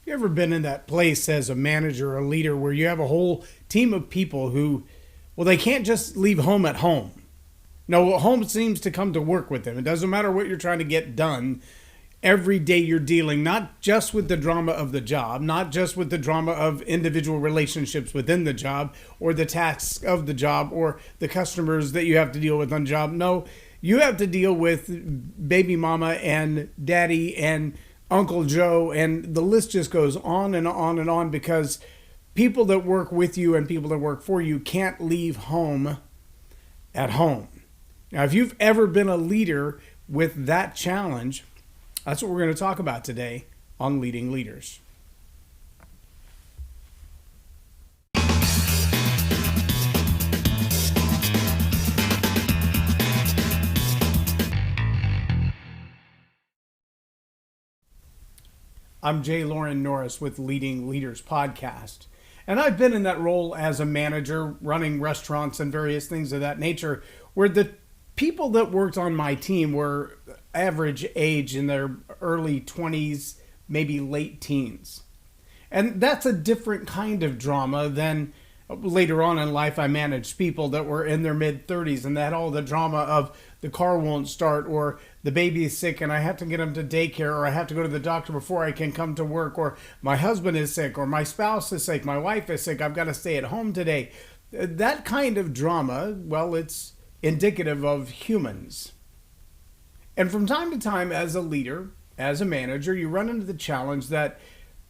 You ever been in that place as a manager or a leader where you have a whole team of people who, well, they can't just leave home at home. No, home seems to come to work with them. It doesn't matter what you're trying to get done. Every day you're dealing not just with the drama of the job, not just with the drama of individual relationships within the job or the tasks of the job or the customers that you have to deal with on the job. No, you have to deal with baby mama and daddy and Uncle Joe, and the list just goes on and on and on because people that work with you and people that work for you can't leave home at home. Now, if you've ever been a leader with that challenge, that's what we're going to talk about today on Leading Leaders. I'm J Loren Norris with Leading Leaders podcast. And I've been in that role as a manager, running restaurants and various things of that nature, where the people that worked on my team were average age in their early 20s, maybe late teens. And that's a different kind of drama than later on in life I managed people that were in their mid 30s and they had all the drama of the car won't start or the baby is sick and I have to get him to daycare or I have to go to the doctor before I can come to work or my husband is sick or my spouse is sick, my wife is sick, I've got to stay at home today. That kind of drama, well, it's indicative of humans. And from time to time as a leader, as a manager, you run into the challenge that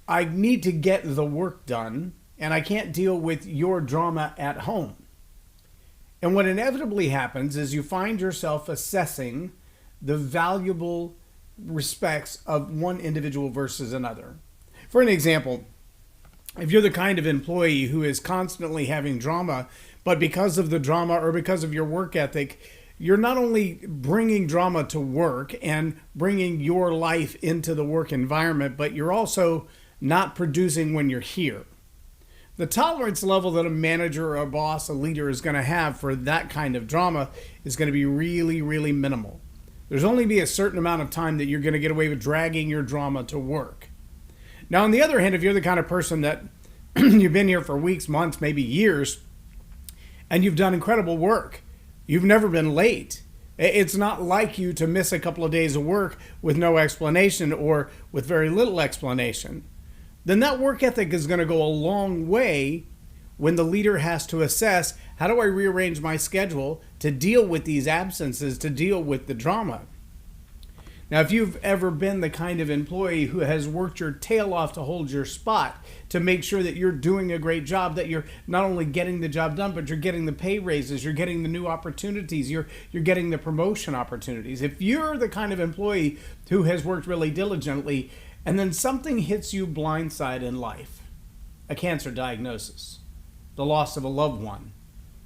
I need to get the work done and I can't deal with your drama at home. And what inevitably happens is you find yourself assessing the valuable respects of one individual versus another. For an example, if you're the kind of employee who is constantly having drama, but because of the drama or because of your work ethic, you're not only bringing drama to work and bringing your life into the work environment, but you're also not producing when you're here. The tolerance level that a manager, a boss, a leader is going to have for that kind of drama is going to be really, really minimal. There's only be a certain amount of time that you're going to get away with dragging your drama to work. Now, on the other hand, if you're the kind of person that you've been here for weeks, months, maybe years, and you've done incredible work, you've never been late. It's not like you to miss a couple of days of work with no explanation or with very little explanation. Then that work ethic is going to go a long way when the leader has to assess, how do I rearrange my schedule to deal with these absences, to deal with the drama? Now, if you've ever been the kind of employee who has worked your tail off to hold your spot, to make sure that you're doing a great job, that you're not only getting the job done, but you're getting the pay raises, you're getting the new opportunities, you're getting the promotion opportunities. If you're the kind of employee who has worked really diligently, and then something hits you blindside in life, a cancer diagnosis, the loss of a loved one,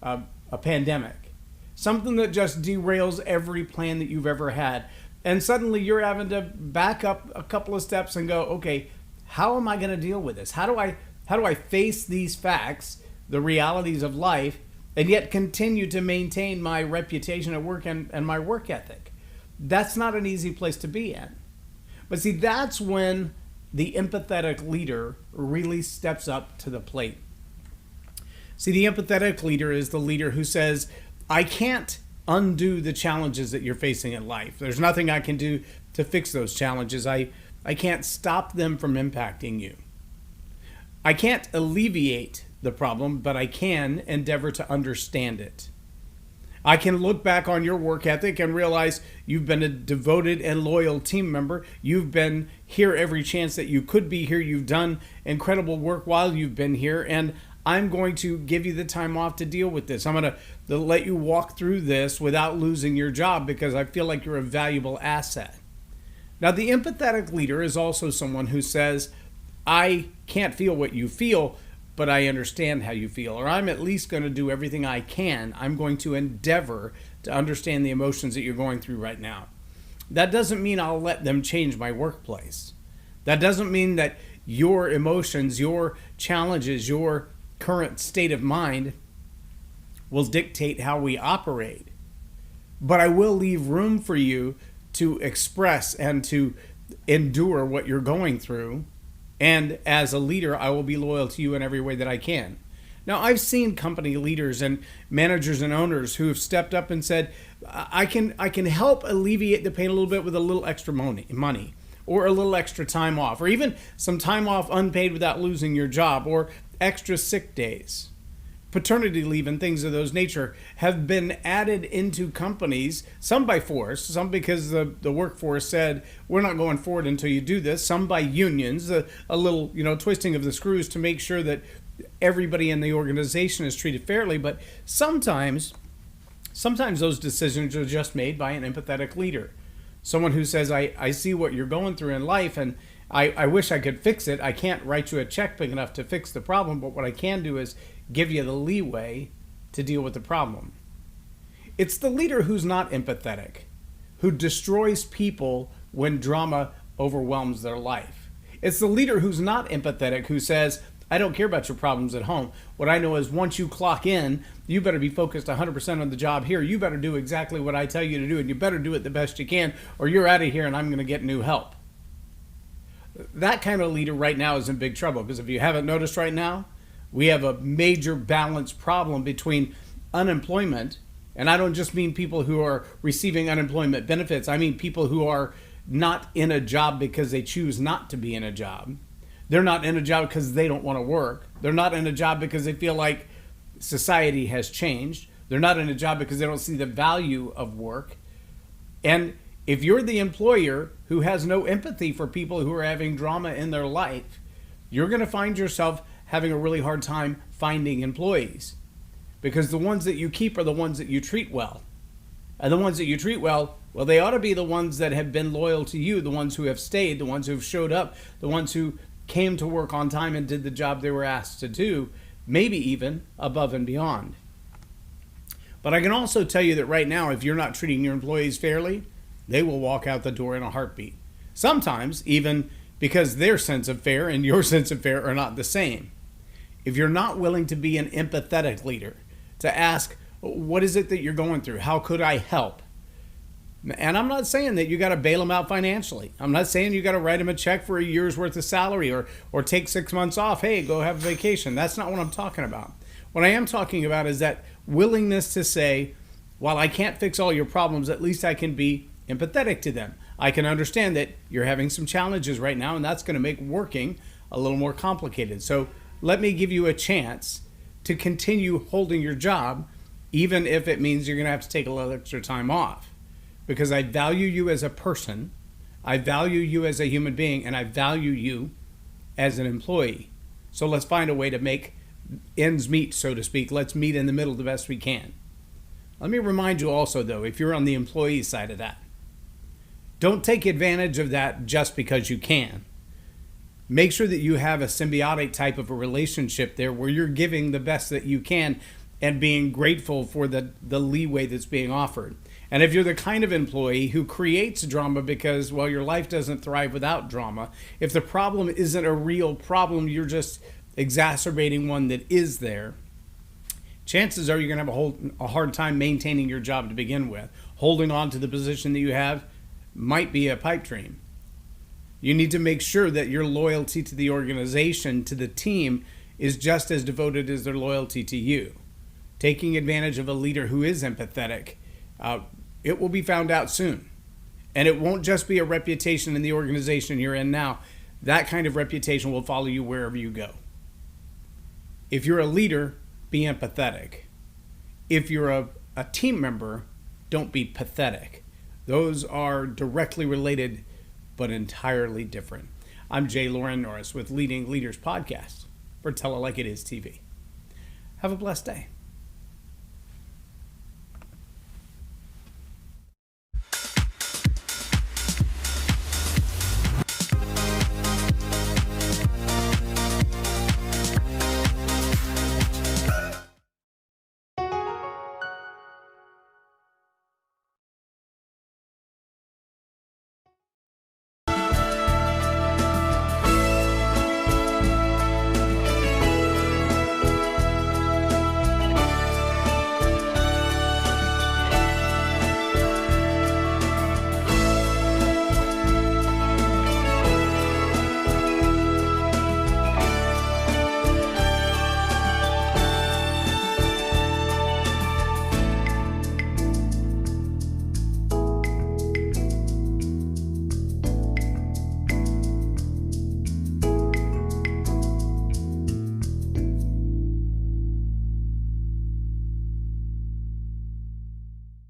a pandemic, something that just derails every plan that you've ever had. And suddenly you're having to back up a couple of steps and go, okay, how am I going to deal with this? How do I face these facts, the realities of life, and yet continue to maintain my reputation at work and my work ethic? That's not an easy place to be in. But see, that's when the empathetic leader really steps up to the plate. See, the empathetic leader is the leader who says, I can't undo the challenges that you're facing in life. There's nothing I can do to fix those challenges. I can't stop them from impacting you. I can't alleviate the problem, but I can endeavor to understand it. I can look back on your work ethic and realize you've been a devoted and loyal team member. You've been here every chance that you could be here. You've done incredible work while you've been here, and I'm going to give you the time off to deal with this. I'm going to let you walk through this without losing your job because I feel like you're a valuable asset. Now, the empathetic leader is also someone who says, I can't feel what you feel, but I understand how you feel, or I'm at least going to do everything I can. I'm going to endeavor to understand the emotions that you're going through right now. That doesn't mean I'll let them change my workplace. That doesn't mean that your emotions, your challenges, your current state of mind will dictate how we operate. But I will leave room for you to express and to endure what you're going through And as a leader, I will be loyal to you in every way that I can. Now, I've seen company leaders and managers and owners who have stepped up and said, I can help alleviate the pain a little bit with a little extra money, or a little extra time off, or even some time off unpaid without losing your job, or extra sick days. Paternity leave and things of those nature have been added into companies, some by force, some because the workforce said, we're not going forward until you do this, some by unions, a little twisting of the screws to make sure that everybody in the organization is treated fairly. But sometimes those decisions are just made by an empathetic leader. Someone who says, I see what you're going through in life, and I wish I could fix it. I can't write you a check big enough to fix the problem, but what I can do is give you the leeway to deal with the problem. It's the leader who's not empathetic, who destroys people when drama overwhelms their life. It's the leader who's not empathetic, who says, I don't care about your problems at home. What I know is once you clock in, you better be focused 100% on the job here. You better do exactly what I tell you to do, and you better do it the best you can, or you're out of here and I'm going to get new help. That kind of leader right now is in big trouble, because if you haven't noticed right now, we have a major balance problem between unemployment, and I don't just mean people who are receiving unemployment benefits. I mean people who are not in a job because they choose not to be in a job. They're not in a job because they don't want to work. They're not in a job because they feel like society has changed. They're not in a job because they don't see the value of work. And if you're the employer who has no empathy for people who are having drama in their life, you're going to find yourself having a really hard time finding employees, because the ones that you keep are the ones that you treat well. And the ones that you treat well, they ought to be the ones that have been loyal to you, the ones who have stayed, the ones who have showed up, the ones who came to work on time and did the job they were asked to do, maybe even above and beyond. But I can also tell you that right now, if you're not treating your employees fairly, they will walk out the door in a heartbeat. Sometimes even because their sense of fair and your sense of fair are not the same. If you're not willing to be an empathetic leader, to ask, what is it that you're going through? How could I help? And I'm not saying that you got to bail them out financially. I'm not saying you got to write them a check for a year's worth of salary or take 6 months off. Hey, go have a vacation. That's not what I'm talking about. What I am talking about is that willingness to say, while I can't fix all your problems, at least I can be empathetic to them. I can understand that you're having some challenges right now, and that's going to make working a little more complicated. So let me give you a chance to continue holding your job, even if it means you're going to have to take a little extra time off. Because I value you as a person, I value you as a human being, and I value you as an employee. So let's find a way to make ends meet, so to speak. Let's meet in the middle the best we can. Let me remind you also, though, if you're on the employee side of that, don't take advantage of that just because you can. Make sure that you have a symbiotic type of a relationship there where you're giving the best that you can and being grateful for the leeway that's being offered. And if you're the kind of employee who creates drama because, your life doesn't thrive without drama, if the problem isn't a real problem, you're just exacerbating one that is there, chances are you're going to have a hard time maintaining your job to begin with. Holding on to the position that you have might be a pipe dream. You need to make sure that your loyalty to the organization, to the team, is just as devoted as their loyalty to you. Taking advantage of a leader who is empathetic, it will be found out soon. And it won't just be a reputation in the organization you're in now. That kind of reputation will follow you wherever you go. If you're a leader, be empathetic. If you're a team member, don't be pathetic. Those are directly related, but entirely different. I'm J Loren Norris with Leading Leaders Podcast for Tell It Like It Is TV. Have a blessed day.